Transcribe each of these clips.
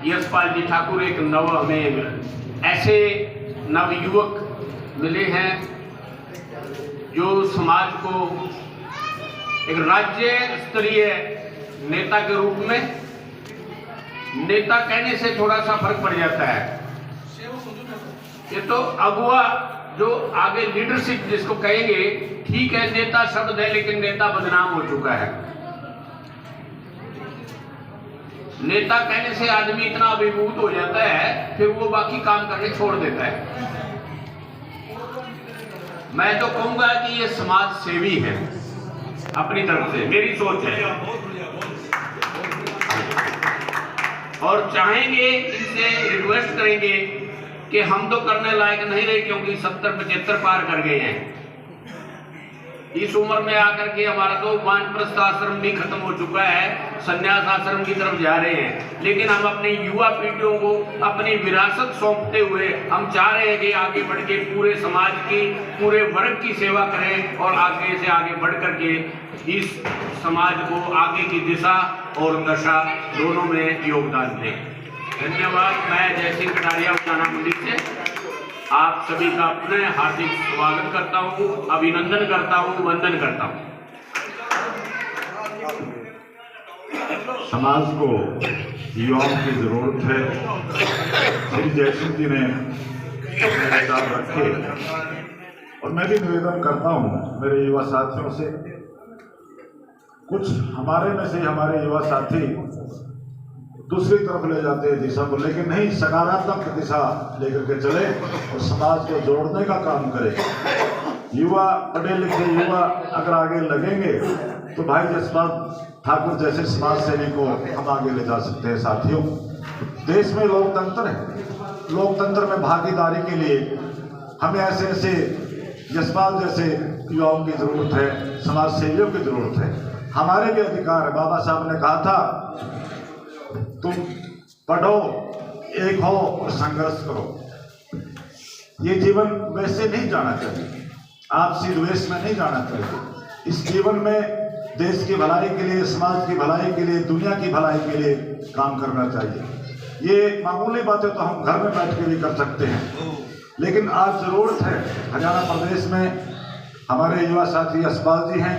यशपाल जी ठाकुर एक हमें ऐसे नवयुवक मिले हैं जो समाज को एक राज्य स्तरीय नेता के रूप में, नेता कहने से थोड़ा सा फर्क पड़ जाता है, ये तो अगुआ जो आगे लीडरशिप जिसको कहेंगे, ठीक है नेता शब्द है लेकिन नेता बदनाम हो चुका है। नेता कहने से आदमी इतना अभिभूत हो जाता है फिर वो बाकी काम करके छोड़ देता है। मैं तो कहूंगा कि ये समाज सेवी है अपनी तरफ से, मेरी सोच है, और चाहेंगे इनसे रिक्वेस्ट करेंगे कि हम तो करने लायक नहीं रहे क्योंकि 70-75 पार कर गए हैं। इस उम्र में आकर के हमारा तो वानप्रस्थ आश्रम भी खत्म हो चुका है, संन्यास आश्रम की तरफ जा रहे हैं, लेकिन हम अपनी युवा पीढ़ियों को अपनी विरासत सौंपते हुए हम चाह रहे हैं कि आगे बढ़ के पूरे समाज की, पूरे वर्ग की सेवा करें और आगे से आगे बढ़ करके इस समाज को आगे की दिशा और दशा दोनों में योगदान दें। धन्यवाद। मैं जय सिंह कटारिया उचाना मंदिर से आप सभी का अपने हार्दिक स्वागत करता हूँ, अभिनंदन करता हूँ, वंदन करता हूँ। समाज को युवाओं की जरूरत है। श्री जयसिंह जी ने अपने विचार रखे और मैं भी निवेदन करता हूँ मेरे युवा साथियों से, कुछ हमारे में से हमारे युवा साथी दूसरी तरफ ले जाते हैं दिशा को, लेकिन नहीं, सकारात्मक दिशा लेकर के चले और समाज को जोड़ने का काम करें। युवा, पढ़े लिखे युवा अगर आगे लगेंगे तो भाई यशपाल ठाकुर जैसे समाज सेवी को हम आगे ले जा सकते हैं। साथियों, देश में लोकतंत्र है, लोकतंत्र में भागीदारी के लिए हमें ऐसे ऐसे यशपाल जैसे युवाओं की जरूरत है, समाज सेवियों की जरूरत है। हमारे भी अधिकार है। बाबा साहब ने कहा था तुम पढ़ो, एक हो और संघर्ष करो। ये जीवन वैसे नहीं जाना चाहिए, आपसी द्वेष में नहीं जाना चाहिए। इस जीवन में देश की भलाई के लिए, समाज की भलाई के लिए, दुनिया की भलाई के लिए काम करना चाहिए। ये मामूली बातें तो हम घर में बैठ के भी कर सकते हैं, लेकिन आज जरूरत है। हरियाणा प्रदेश में हमारे युवा साथी यशपाल जी हैं,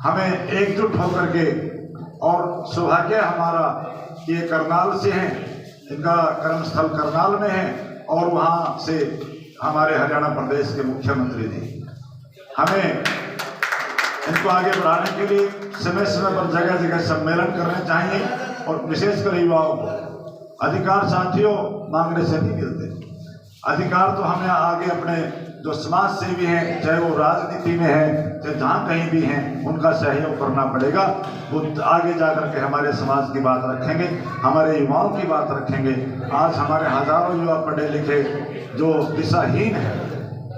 हमें एकजुट होकर के, और सौभाग्य हमारा ये करनाल से हैं, इनका कर्मस्थल करनाल में है और वहाँ से हमारे हरियाणा प्रदेश के मुख्यमंत्री जी, हमें इनको आगे बढ़ाने के लिए समय समय पर जगह जगह सम्मेलन करने चाहिए और विशेषकर युवाओं को अधिकार साथियों मांगने से नहीं मिलते। अधिकार तो हमें आगे अपने जो समाज सेवी हैं, चाहे वो राजनीति में है, चाहे जहाँ कहीं भी हैं, उनका सहयोग करना पड़ेगा। वो आगे जाकर के हमारे समाज की बात रखेंगे, हमारे युवाओं की बात रखेंगे। आज हमारे हजारों युवा पढ़े लिखे जो दिशाहीन है,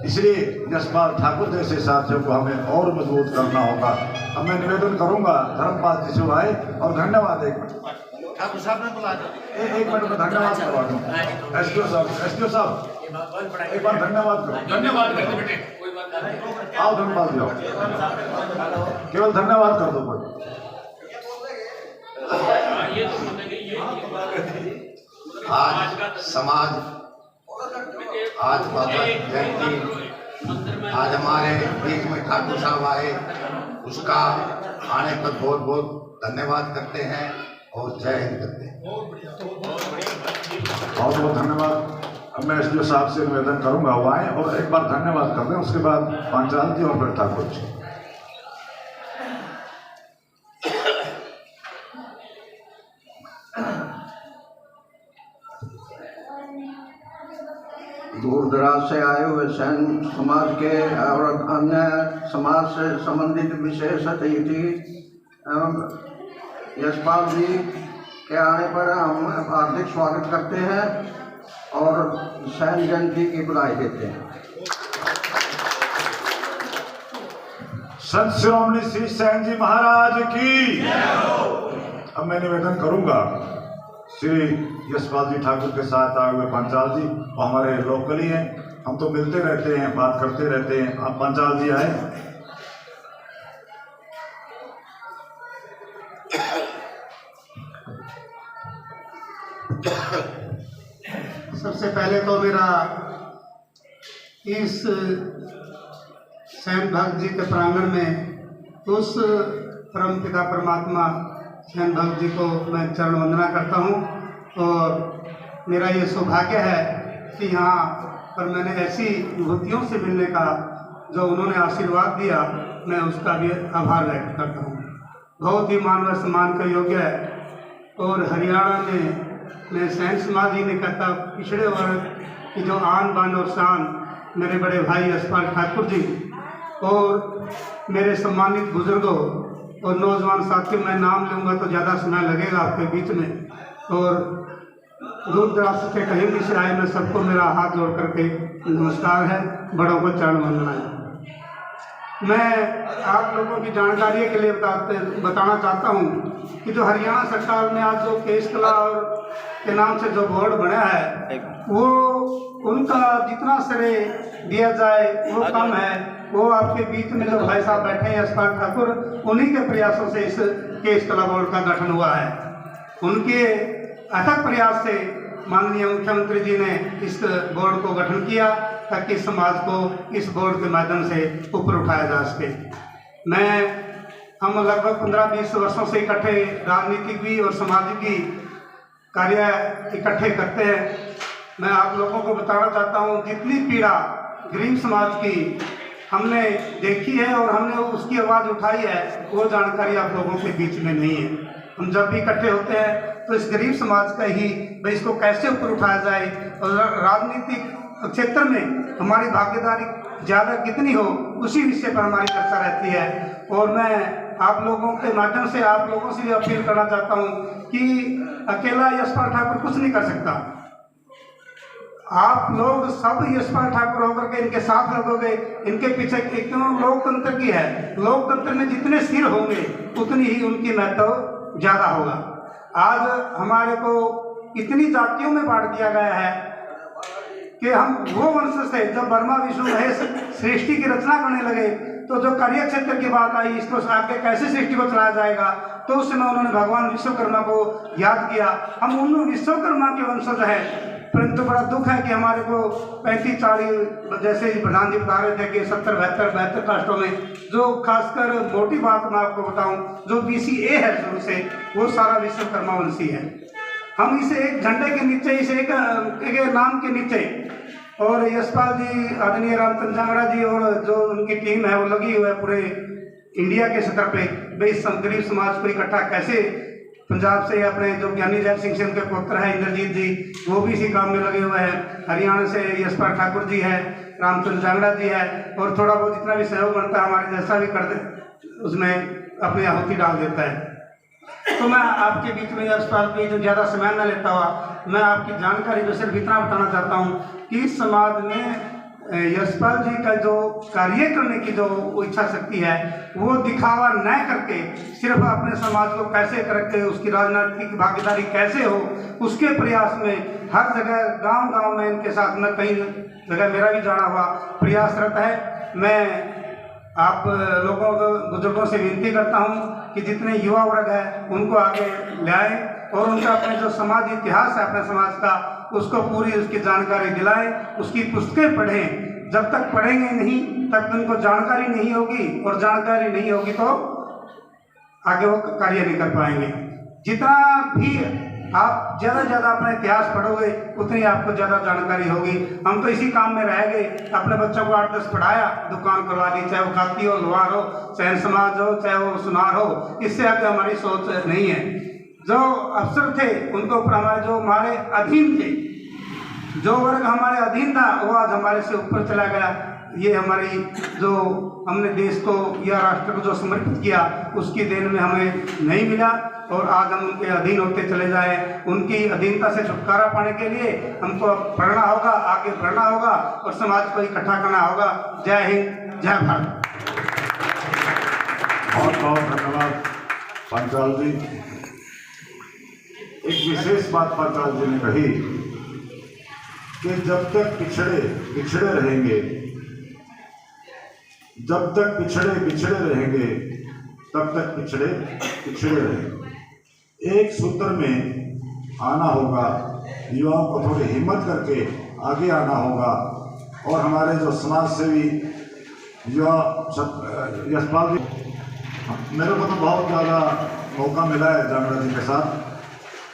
इसलिए यशपाल ठाकुर जैसे साथियों को हमें और मजबूत करना होगा। अब मैं निवेदन करूंगा धर्मपाल जी से आए और धन्यवाद। एक मिनट ठाकुर साहब ने बुला, एक मिनट में धन्यवाद करवा दूँ। एसडीओ साहब एक बार धन्यवाद करो। धन्यवाद करते बेटे, आओ धन्यवाद जाओ, केवल धन्यवाद कर दो। आज समाज, आज बाबा जयंती, आज हमारे बीच में ठाकुर साहब आए, उसका आने पर बहुत बहुत धन्यवाद करते हैं और जय हिंद करते हैं। बहुत बहुत धन्यवाद। अब मैं एसडीओ साहब से निवेदन करूंगा वो आए और एक बार धन्यवाद कर दें, उसके बाद पांचाल जी और फिर ठाकुर जी। दूर दराज से आए हुए सैन समाज के और अन्य समाज से संबंधित विशेष अतिथि एवं यशपाल जी के आने पर हम हार्दिक स्वागत करते हैं और सैन जयंती की बधाई देते हैं। संत शिरोमणि श्री सैन जी महाराज की। अब मैं निवेदन करूंगा श्री यशपाल जी ठाकुर के साथ आए हुए पंचाल जी, वो हमारे लोकल ही हैं, हम तो मिलते रहते हैं, बात करते रहते हैं। अब पंचाल जी आए। सबसे पहले तो मेरा इस सैन भक्त जी के प्रांगण में उस परम पिता परमात्मा सैन भक्त जी को मैं चरण वंदना करता हूँ और मेरा ये सौभाग्य है कि यहाँ पर मैंने ऐसी विभूतियों से मिलने का जो उन्होंने आशीर्वाद दिया, मैं उसका भी आभार व्यक्त करता हूँ। बहुत ही मान व सम्मान का योग्य है। और हरियाणा में मैं सैन समाज ही नहीं कहता, पिछड़े वर्ग की जो आन बान और शान मेरे बड़े भाई यशपाल ठाकुर जी और मेरे सम्मानित बुजुर्गों और नौजवान साथियों, मैं नाम लूँगा तो ज़्यादा समय लगेगा आपके बीच में, और दूर दराज से कहीं भी से आए, मैं सबको मेरा हाथ जोड़ करके नमस्कार है, बड़ों को चरण वंदना है। मैं आप लोगों की जानकारी के लिए बताना चाहता हूँ कि जो हरियाणा सरकार ने आज जो केश कला और के नाम से जो बोर्ड बना है, वो उनका जितना श्रेय दिया जाए वो कम है। वो आपके बीच में जो भाई साहब बैठे हैं यशपाल ठाकुर, उन्हीं के प्रयासों से इस केश कला बोर्ड का गठन हुआ है। उनके अथक प्रयास से माननीय मुख्यमंत्री जी ने इस बोर्ड को गठन किया ताकि समाज को इस बोर्ड के माध्यम से ऊपर उठाया जा सके। हम लगभग 15-20 वर्षों से इकट्ठे राजनीतिक भी और सामाजिक भी कार्य इकट्ठे करते हैं। मैं आप लोगों को बताना चाहता हूँ, जितनी पीड़ा गरीब समाज की हमने देखी है और हमने उसकी आवाज़ उठाई है, वो जानकारी आप लोगों के बीच में नहीं है। हम जब भी इकट्ठे होते हैं तो इस गरीब समाज का ही भाई इसको कैसे ऊपर उठाया जाए और राजनीतिक क्षेत्र में हमारी भागीदारी ज़्यादा कितनी हो, उसी विषय पर हमारी चर्चा रहती है। और मैं आप लोगों के माध्यम से आप लोगों से भी अपील करना चाहता हूँ कि अकेला यशपाल ठाकुर कुछ नहीं कर सकता। आप लोग सब यशपाल ठाकुर होकर के इनके साथ लगोगे, इनके पीछे एक लोकतंत्र की है। लोकतंत्र में जितने सिर होंगे उतनी ही उनकी महत्व ज़्यादा होगा। आज हमारे को इतनी जातियों में बांट दिया गया है कि हम वो वंश से जब ब्रह्मा विष्णु महेश सृष्टि की रचना करने लगे तो जो कार्य क्षेत्र की बात आई, इसको आगे कैसे सृष्टि को चलाया जाएगा, तो उस समय उन्होंने भगवान विश्वकर्मा को याद किया। हम उन विश्वकर्मा के वंशज हैं, परंतु बड़ा दुख है कि हमारे को 35-40 जैसे प्रधान जी बता रहे थे कि 70-72 कास्टों में, जो खासकर मोटी बात मैं आपको बताऊं, जो BCA है शुरू से, वो सारा विश्वकर्मा वंशी है। हम इसे एक झंडे के नीचे, इसे एक नाम के नीचे, और यशपाल जी, आदरणीय रामचंद्र जांगड़ा जी और जो उनकी टीम है वो लगी हुई है पूरे इंडिया के सतर पे भाई गरीब समाज को इकट्ठा कैसे। पंजाब से अपने जो ज्ञानी जैल सिंह से उनके पुत्र है इंद्रजीत जी, वो भी इसी काम में लगे हुए हैं। हरियाणा से यशपाल ठाकुर जी है, रामचंद्र जांगड़ा जी है, और थोड़ा बहुत जितना भी सहयोग बनता है हमारे जैसा भी कर दे, उसमें अपनी आहुति डाल देता है। तो मैं आपके बीच में यशपाल की जो ज़्यादा समय न लेता हुआ, मैं आपकी जानकारी जो सिर्फ इतना बताना चाहता हूँ कि इस समाज में यशपाल जी का जो कार्य करने की जो इच्छा शक्ति है, वो दिखावा न करके सिर्फ अपने समाज को कैसे करके उसकी राजनीतिक भागीदारी कैसे हो, उसके प्रयास में हर जगह गांव-गांव में इनके साथ में कई जगह मेरा भी जाना हुआ प्रयासरत है। मैं आप लोगों को, बुजुर्गों से विनती करता हूं कि जितने युवा वर्ग है उनको आगे ले आए और उनका अपने जो समाज इतिहास है अपने समाज का, उसको पूरी उसकी जानकारी दिलाएं, उसकी पुस्तकें पढ़ें। जब तक पढ़ेंगे नहीं तब तक उनको जानकारी नहीं होगी, और जानकारी नहीं होगी तो आगे वो कार्य नहीं कर पाएंगे। जितना भी आप ज़्यादा से ज़्यादा अपना इतिहास पढ़ोगे उतनी आपको ज़्यादा जानकारी होगी। हम तो इसी काम में रह गए, अपने बच्चों को 8-10 पढ़ाया, दुकान करवा दी, चाहे वो खाती हो, लोहार हो, सैन समाज हो, चाहे वो सुनार हो, इससे आगे हमारी सोच नहीं है। जो अफसर थे उनको ऊपर हमारे जो हमारे अधीन थे, जो वर्ग हमारे अधीन था, वो आज हमारे से ऊपर चला गया। ये हमारी जो हमने देश को या राष्ट्र को जो समर्पित किया उसकी देन में हमें नहीं मिला, और आज हम उनके अधीन होते चले जाएं। उनकी अधीनता से छुटकारा पाने के लिए हमको पढ़ना होगा, आगे बढ़ना होगा और समाज को इकट्ठा करना होगा। जय हिंद, जय भारत। बहुत बहुत धन्यवाद पांचाल जी। एक विशेष बात पांचाल जी ने कही कि जब तक पिछड़े रहेंगे, जब तक पिछड़े रहेंगे तब तक पिछड़े रहेंगे। एक सूत्र में आना होगा, युवाओं को थोड़ी हिम्मत करके आगे आना होगा। और हमारे जो समाज सेवी युवा यशपाल जी, मेरे को तो बहुत ज़्यादा मौका मिला है जांगड़ा जी के साथ,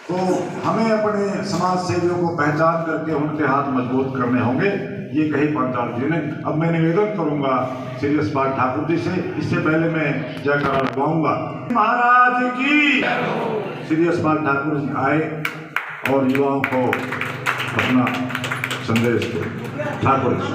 तो हमें अपने समाज सेवियों को पहचान करके उनके हाथ मजबूत करने होंगे, ये कही पंचाल जी ने। अब मैं निवेदन करूंगा श्री यशपाल ठाकुर जी से, इससे पहले मैं जयकारा लगाऊंगा महाराज की। श्री यशपाल ठाकुर जी आए और युवाओं को अपना संदेश दे। ठाकुर जी।